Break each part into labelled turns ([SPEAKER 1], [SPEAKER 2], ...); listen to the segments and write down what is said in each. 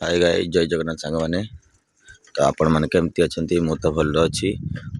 [SPEAKER 1] Hi guys जय जगन्नाथ सांग मैंने तो आपण मैंने केमती अच्छा मु तो भल अच्छी।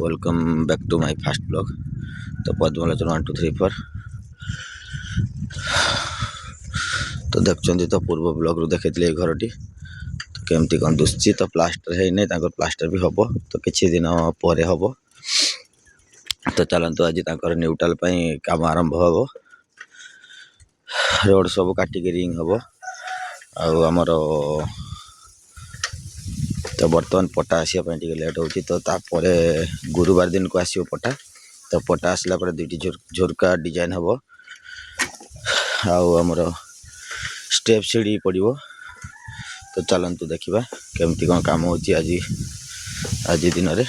[SPEAKER 1] Welcome back to my fast blog. तो पद्मलोचन 1 2 3 4 तो देखते तो पूर्व ब्लॉग रू देखी घरटी तो केमती कौन दुसची तो प्लास्टर है नहीं प्लास्टर भी हम तो किसी दिन पर हम तो चलतु आज न्यूट्राल काम आरंभ हम रोड सब काटिक रिंग हम आमर तो बर्तमान पटा आसापी टे लेट हो तो गुरुवार दिन को आसो पटा तो पटा आसला दुईटी झोरका डिजाइन हम आमर स्टेप सीढ़ी पड़ो तो चलतु देखा केमती कौन काम हो आज दिन में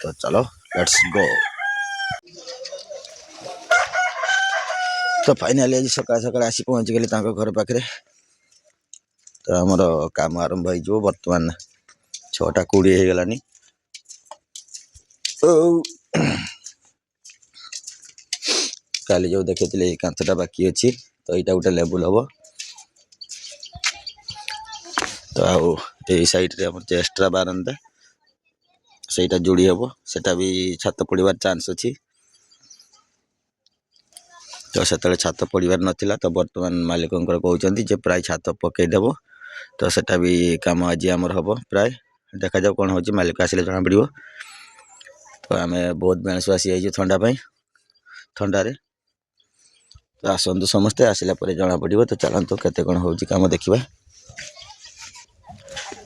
[SPEAKER 1] तो चलो लेट्स गो। तो फाइनाली आज सकाल सकाल आसी पहुँची गली घर पाखे तो आमर काम आरंभ हो बर्तमान 6टा 20 हो गलानी। काली जो देखी कांचटा बाकी अच्छी तो यहाँ गोटे लेवल हम तो आउ साइड रे एक्स्ट्रा बारंदा से जोड़ी हम सेटा भी छात पड़वार चांस अच्छी। तो से छात पड़वार नाला तो बर्तमान मालिक कहते प्राय छात पकईदेव तो सेटा भी काम आज आमर हम प्राय देखा जाओ कौन हो मालिक आसिले जना पड़ो। तो आम बहुत बेणसु आसी जाइए ठंडारे तो आसतु समस्ते आसला जना पड़ो। तो चलतु केते कौन हो काम देखा।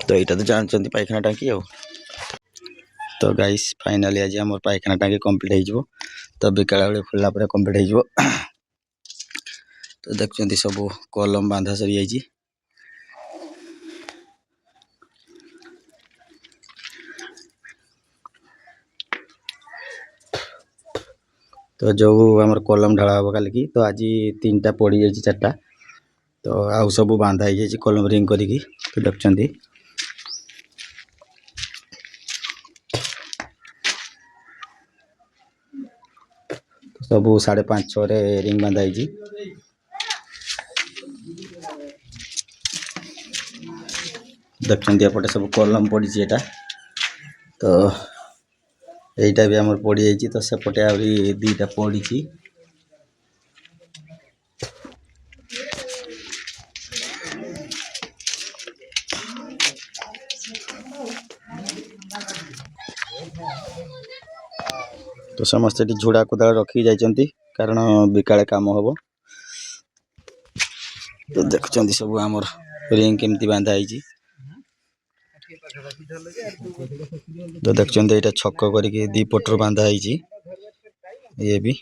[SPEAKER 1] तो यहाँ तो जानते पायखाना टांकी आ तो गाइस फाइनाली आज आम पायखाना टांकी कंप्लीट हो तो बिकाला बेले खोलला कंप्लीट हो। तो देखते सब कलम बांधा सरी जाइए तो जो आमर कलम ढाला हम कल की तो आज 3टा पड़ जा 4टा तो आउ सब बांधा हो जाए कलम रिंग करी तो देखते सब 5:30 6 रिंग बांधा है। देखते एपटे सब कलम पड़ी एटा तो यहीटा भी आमर पड़ जाइए तो सेपटे आहरी 2टा पड़ी। तो समस्ते झोड़ा कोदाल रखी जाइए कारण बिकाले काम हम तो देखुं सब आमर रिंग केमती बांधा है। तो देखते यहाँ छक करके 2 पटर बांधा है ये भी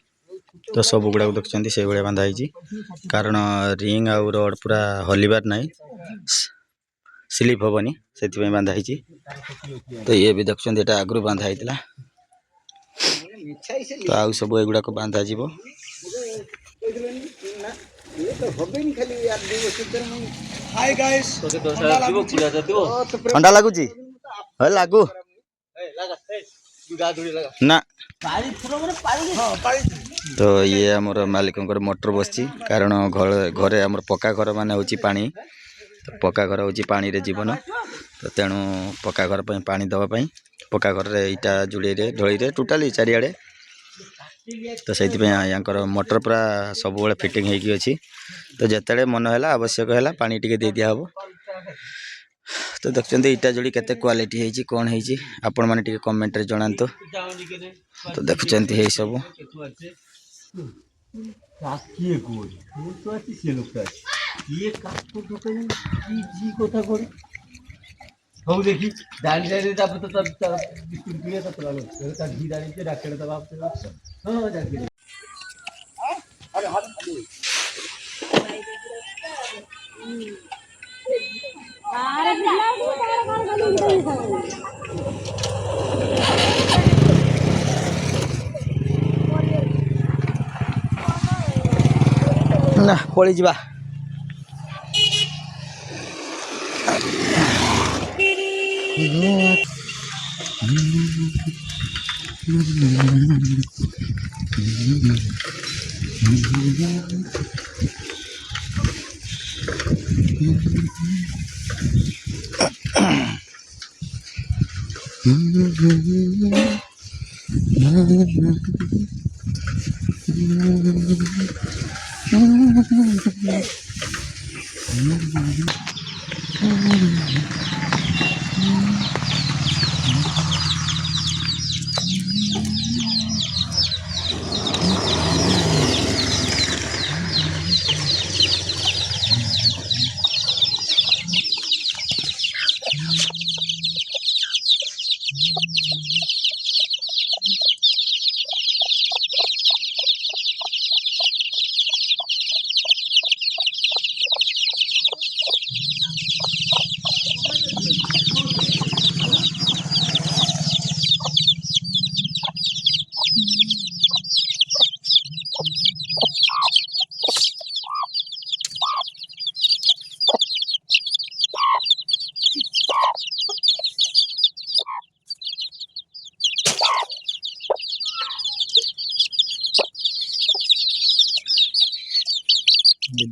[SPEAKER 1] तो सब गुड़ा देखते से भाया बांधा है कारण रिंग आउ रड पूरा हलिबार ना स्लीप हेनी से बांधा है। तो ये भी देखते यहाँ आगु बांधा होता तो आउ सब एगुड़ा बांधा जीव। ठंडा लगुच लागू ना तो ये आमर मालिक मोटर बस कारण घरे आमर पक्का घर मान हूँ पानी तो पक्का घर हूँ पानी रे जीवन तो तेणु पक्का घर पानी दवापाई पक्का घर इटा जुड़े ढोली टोटाली चारिआडे तो से मोटर पूरा सब फिटिंग होगी अच्छी तो जिते मन है आवश्यक है पानी टी दे दिया हम। तो देखते इटा जोड़ी केते क्वालिटी है कौन है आपण मैंने टी कमेंट रे जणांतु। तो देखुंत है सब
[SPEAKER 2] हो देखी दानी दानी तब बिस्कुट तो चला लो का घी दानी के डाक्टर तब आप हां जाके अरे हाथ
[SPEAKER 1] ना पड़ी जा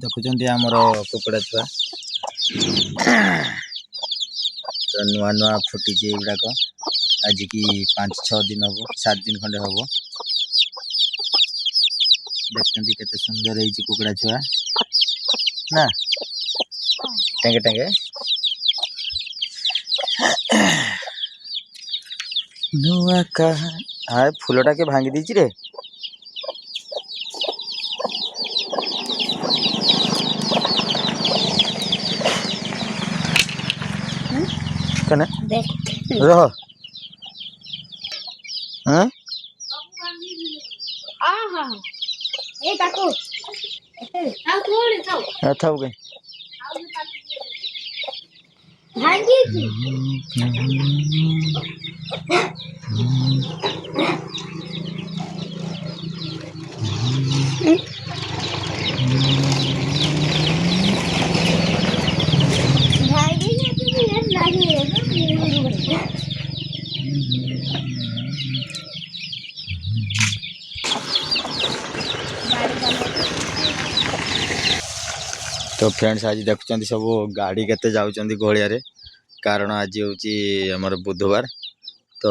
[SPEAKER 1] ଦେଖୁଛନ୍ତି ଆମର କୁକୁଡ଼ା ଛୁଆ ତ ନୂଆ ନୂଆ ଫୁଟିଛି ଏଗୁଡ଼ାକ ଆଜିକି 5-6 ଦିନ ହବ 7 ଦିନ ଖଣ୍ଡେ ହବ। ଦେଖୁଛନ୍ତି କେତେ ସୁନ୍ଦର ହେଇଛି କୁକୁଡ଼ା ଛୁଆ ନା ଟାଙ୍ଗେ ଟାଙ୍ଗେ ନୂଆ କାହା ହାଏ ଫୁଲଟା କିଏ ଭାଙ୍ଗି ଦେଇଛି ରେ কেন রহ হ্যাঁ থাক গে तो फ्रेंड्स आज देखुं सब गाड़ी केते जाउचंदी गोलिया कारण आज हूँ आमर बुधवार तो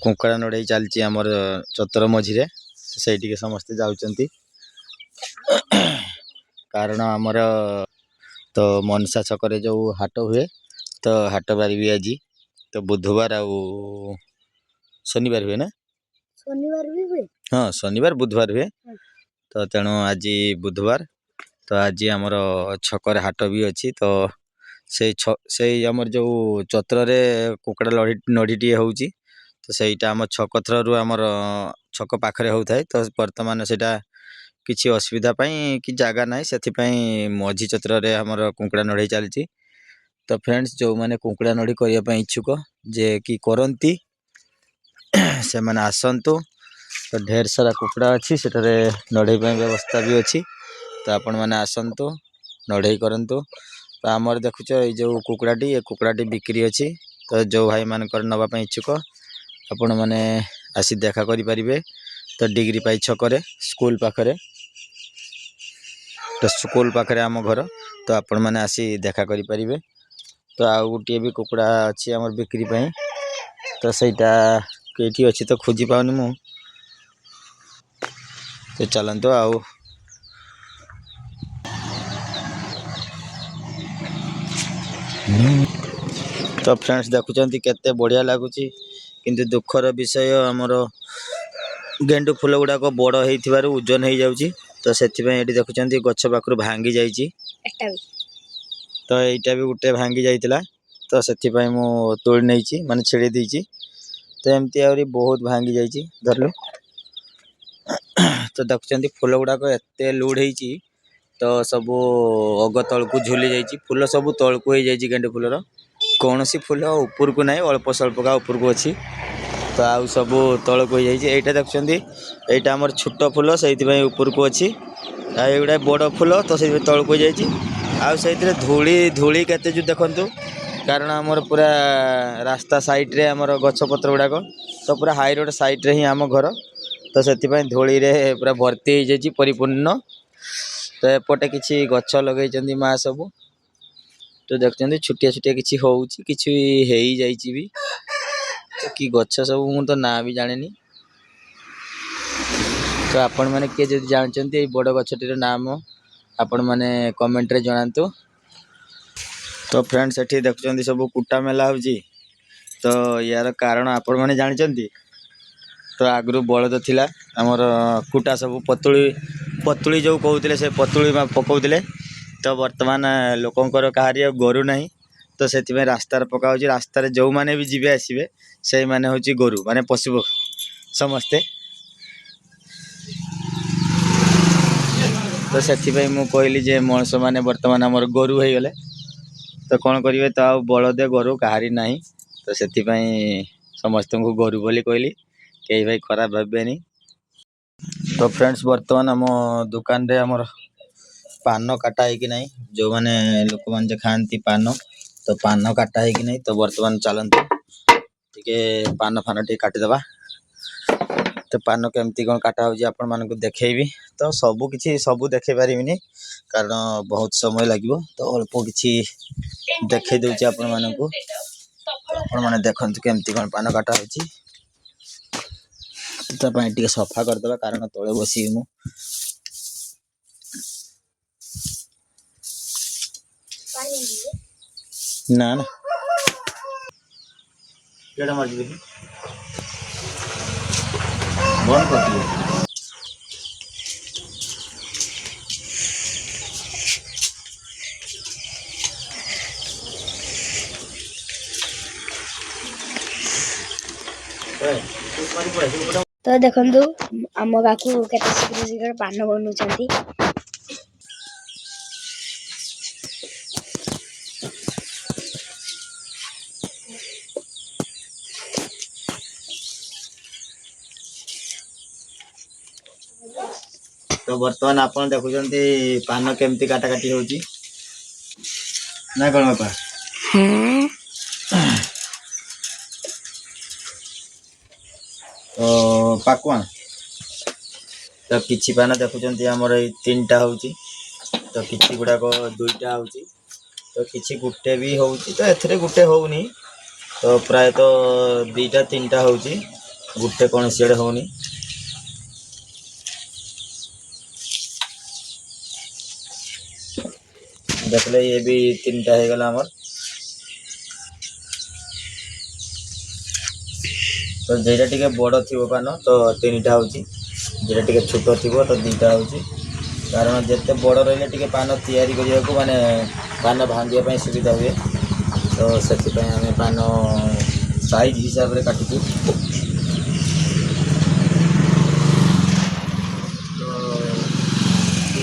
[SPEAKER 1] कुंकड़ा नड़े चलती आमर चतर मझीरे तो सही समस्ते जाउचंती कारण आमर तो मनसा छकरे जो हाट हुए तो हाट बारी भी आज तो बुधवार आउ शनिवार हुए ना
[SPEAKER 3] शनिवार भी हुए
[SPEAKER 1] हाँ शनिवार बुधवार हुए तो तेणु आज बुधवार तो आज आमर छकर हाट भी अच्छी तो से आमर जो चतर कुकड़ा नड़ीटी होची तो सहीटा आम छक थ्रू आमर छक पाखरे होता है तो बर्तमान से किसी असुविधा पाई कि जगह ना से मझी चतर आमर कुकड़ा नड़े चलती तो फ्रेंड्स जो मैंने कुकड़ा नड़ी करने इच्छुक जे कि करती से मैंने आसतु तो ढेर सारा कुकड़ा अच्छी से नड़े व्यवस्था भी अच्छी तो आपण मैंने आसतु नड़े करूँ तो आमर देखुच ये कुकड़ाटी बिक्री अच्छी तो जो भाई मान नापी इच्छुक आपण मैंने आसी देखा करें तो डिग्री पाई छकरे स्कूल पाखरे तो स्कूल पाखरे आम घर तो आपण मैंने आसी देखा करें तो आउ गोटे भी कुकड़ा अच्छी आमर बिक्री पाई तो सहीटा कईटी अच्छी तो खोजी पाऊनी मु तो चलते आउ तो फ्रेंड्स देखुं केते बढ़िया लगुच किंतु दुखर विषय आमर गेंडु फूल गुड़ाक बड़ हो ओजन हो जाऊँगी तो से देखुं गछ पाखु भांगी जाइए तो यहीटा भी गोटे भांगी जाइला तो से तोड़ नहीं माने छेड़ी देती तो एमती आहरी बहुत भांगी जाइए धरलु तो देखुं फूल गुड़ाक एत लुड़ हो तो सब अग तल को झुली जाइए फूल सब तल को हो जाइए गेंडु फूलर कौन सी फूल ऊपर को ना अल्प स्वल्प का ऊपर को अच्छी तो आउ सब तल को हो जाइए यहाँ देखुं यहाँ आमर छोट फूल से ऊपर को अच्छी एगुड़ा बड़ फूल तो से तल को जाइए आउ से धूली धूली केते जो देखु कारण आमर पूरा रास्ता साइड रे आमर गछपत्र गुड़ाक तो पूरा हाई रोड साइड रे ही आम घर तो से धूली रे पूरा भर्ती हो जाइए परिपूर्ण तो एपटे किसी गछ लगे माँ सब तो देखते छुटिया छुटिया किसी होई भी तो कि गछ सब मु तो ना भी जाने तो आपण मैंने किए जब जानते बड़ गछटीर नाम आपण मैंने कमेंट रे जनातु। तो फ्रेंड्स एठी देखुं सब कुटा मेला हो तो यार कारण आपण मैंने जानते तो आगु बलद थिला आमर कुटा सब पतुली पतुली जो कहते से पतुली पकाउले तो बर्तमान लोकंर कहारी गोरु ना तो से रास्तार पका रास्त जो मैंने भी जीवे आसवे से मैंने हूँ गोरु माने पशु समस्ते तो से कहली जे मनुष्य मैंने बर्तमान आमर गोरु हो गले तो कौन करेंगे तो आ बलद गोरु कहारी ना तो से समस्त को गोरु बोली कहली कई भाई खराब भावेनि। तो फ्रेंड्स बर्तमान आम दुकान रे आमर पान काटा है कि नहीं जो मैंने लोक मैंने खाती पान तो पान काटा है कि नहीं तो बर्तमान चलते टे पान फान टे काटिदबा तो पान केमती कौन काटा हो आपण मानक देखेबी तो सबू किसी सबू देखे पारिनी कारण बहुत समय लगे तो अल्प किसी देखे दूचे आपण मानक आपण मैंने देखते केमती कौन पान काटा हो टे सफा करदे कारण तले बस मु ना ना केड़ा मार देखी बंद कर दिए
[SPEAKER 3] तो देखंतु आम काकू केते शीघ्र शीघ्र पान बनुचंती।
[SPEAKER 1] तो बर्तमान आप देखुं पान केमती काटा काटी होची ना कौन बापा तो पाकुआ तो किछि पान देखुं आमर तीन टा हो तो किछि गुड़ाक दुईटा हो तो किछि गुटे भी हो तो एथरे गुटे होनी तो प्राय तो दीटा तीन टा हो गुटे कौन सियाड़े होनी देखले ये भी तीन टा हो गला आमर तो जेटा टिके बड़ थी पान तो तीन टा हो जेटा टिके छोट थी तो दीटा हो कारण जिते बड़ रही टे पान तैयारी करने को माने पान भांगे सुविधा हुए तो से आम पान साइज हिसाब से काटुचु तो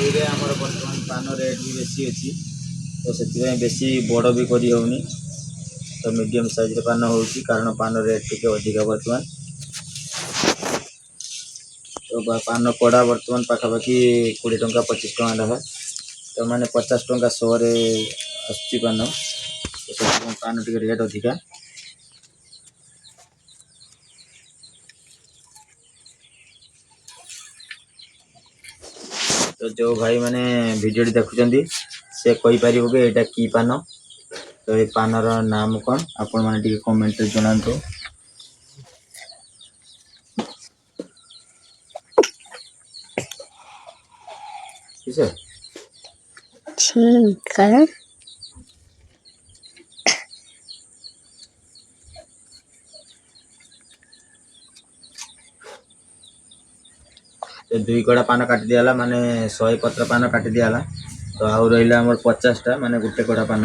[SPEAKER 1] ये आमर बर्तमान पान रेट भी बेसी अच्छी तो से बेसी बड़ भी करी होनी तो मीडियम साइज रे पान हो कारण पान रेट टिके अधिका बर्तमान तो पान कड़ा बर्तमान पाखापाखि 20 टंका 25 टंका लगा तो मैंने 50 टंका 100 रे आसुची पान तो पान टिके रेट अधिका तो जो भाई मैंने वीडियो देखुं से कही पारिबो कि एटा की पान तो ये पानर नाम कौन आपण मैंने टिके कमेंट रे जणांतु।
[SPEAKER 3] ठीक है
[SPEAKER 1] तो 2 कड़ा पान काटी दियाला माने 100 पत्र पान काटी दियाला तो आउ रहिला हमर 50 टा माने गुटे कड़ा पान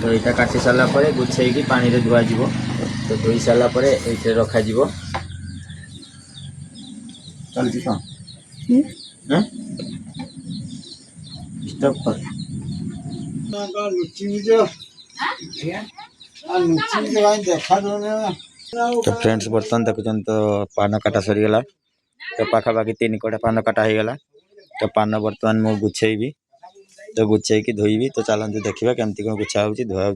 [SPEAKER 1] तो एटा काटी साला परे गुछे की पानी रे धुआ जीवो तो धोई साला परे एटे रखा जीवो चल जी का हैं स्टॉप कर
[SPEAKER 2] ना लुची जो आ लुची जो आई देखा दो ना
[SPEAKER 1] तो फ्रेंड्स बर्तमान देखुं तो पान काटा सरी गला तो पाखापाखि 3 कड़ा पान काटा हो गला तो पान बर्तमान मु गुछेबी तो गुछे की धोईबी तो चलते देखा केमती कौन गुछा हो धुआ हो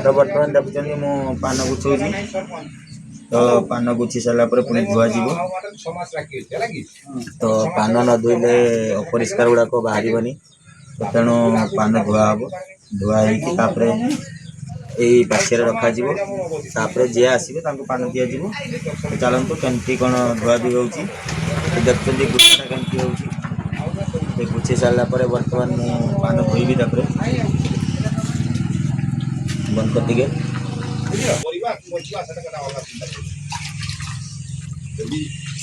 [SPEAKER 1] तो बर्तमान देखुं मु पान गुछौची तो पान गुछी सारा पुणी धुआ जीव तो पान न धोइले अपरिष्कार गुड़ाक बाहर तो तेणु पान धुआ हम धुआ होपर यही पाशिया रखा जी आसवे पान दि जाव चलतु केमती कौन धुआ धुई हो देखते गुच्छा केमती हो गुछी सारापर बर्तमान पान धोबी बंद कर दिए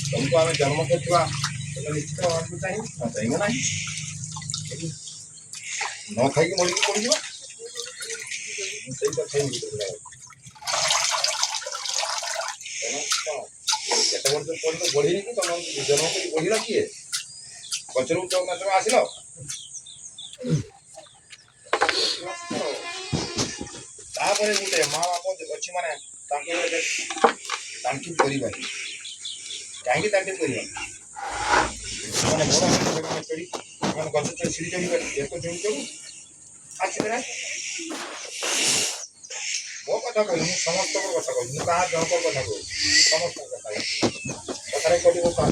[SPEAKER 4] तुमको आम जन्म कर निश्चित चाहिए ना न खाई मर पड़ा बढ़ी तुम जन्म कर बढ़ी किए पचर आसिल गोटे माँ बाप अच्छी माने तांकी परिवार कहीं तांकी परिवार मैंने बड़ा चढ़ी गच चढ़ी सीढ़ी चढ़ी एक चढ़ी चढ़ू आसपे मो कथा कह समस्त कथा कह क्या जनक कथा कह समस्त कथा कथा कथा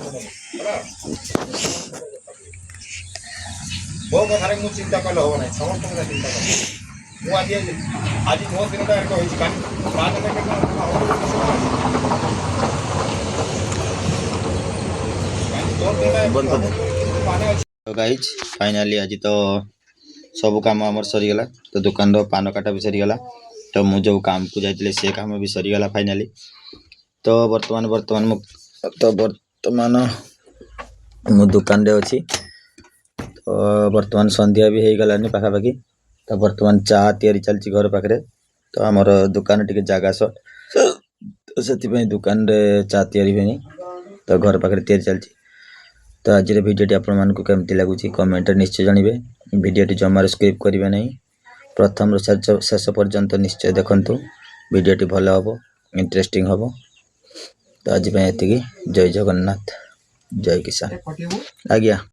[SPEAKER 4] मो कथा मुझे चिंता कले हम ना समस्त कथा चिंता कर मुझे आज मो दिन
[SPEAKER 1] तो गाइज फाइनाली आज तो सब काम आमर सरीगला तो दुकान पान काटा भी सरीगला तो मु जो काम को जाइए से काम भी सरीगला फाइनाली तो वर्तमान मु दुकान रे अच्छी तो वर्तमान संध्या भी हो गलानी पाखापाखि तो वर्तमान चाह तैयारी चलती घर पाखे तो आमर दुकान टी जगह सट तो से दुकान रे चाह तैयारी हुए तो घर पाखे तैयारी चलती तो आज भिडियो आपण मानक केमती लगुच कमेंट निश्चय जानवे भिडियो जमार स्किप करेंगे नहीं प्रथम शेष पर्यंत निश्चय देखंतु भिडियो भल हम इंटरेस्टिंग हम तो आज ये जय जगन्नाथ जय किसान आज्ञा।